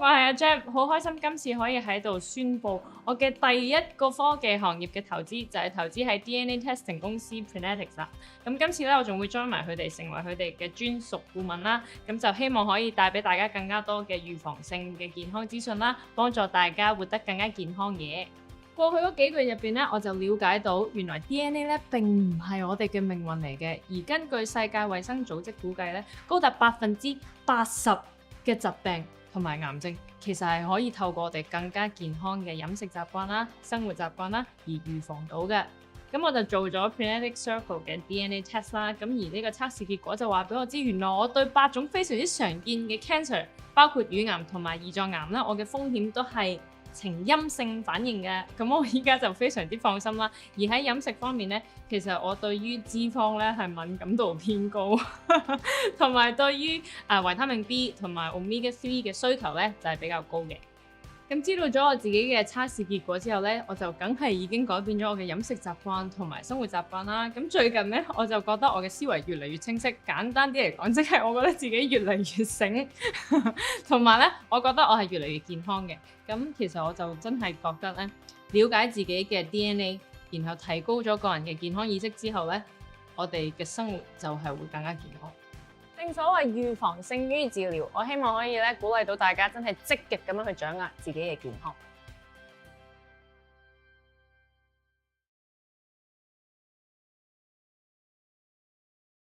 我係阿 Jam，好開心今次可以喺度宣佈我嘅第一個科技行業嘅投資，就係投資喺 DNA testing 公司 Prenetics 啦。咁今次咧，我仲會 join 埋佢哋，成為佢哋嘅專屬顧問啦。咁就希望可以帶俾大家更加多嘅預防性嘅健康資訊啦，幫助大家活得更加健康嘅。過去嗰幾個月入邊咧，我就了解到原來 DNA 咧並唔係我哋嘅命運嚟嘅，而根據世界衛生組織估計咧，高達80%嘅疾病同埋癌症其實係可以透過我哋更加健康嘅飲食習慣啦、生活習慣啦而預防到嘅。咁我就做咗 Prenetics Circle 嘅 DNA test 啦，咁而呢個測試結果就話俾我知，原來我對8種非常之常見嘅 cancer， 包括乳癌同埋胰臟癌啦，我嘅風險都係呈陰性反應嘅，咁我依家就非常之放心啦。而喺飲食方面咧，其實我對於脂肪咧係敏感度偏高，同埋對於維他命 B 同埋 Omega 3嘅需求咧就係比較高嘅。咁知道咗我自己嘅測試結果之後咧，我就梗係已經改變咗我嘅飲食習慣同埋生活習慣啦。咁最近咧，我就覺得我嘅思維越嚟越清晰。簡單啲嚟講，即係我覺得自己越嚟越醒，同埋咧，我覺得我係越嚟越健康嘅。咁其實我就真係覺得咧，了解自己嘅 DNA， 然後提高咗個人嘅健康意識之後咧，我哋嘅生活就係會更加健康。正所謂預防勝於治療，我希望可以鼓勵到大家真係積極咁樣去掌握自己嘅健康。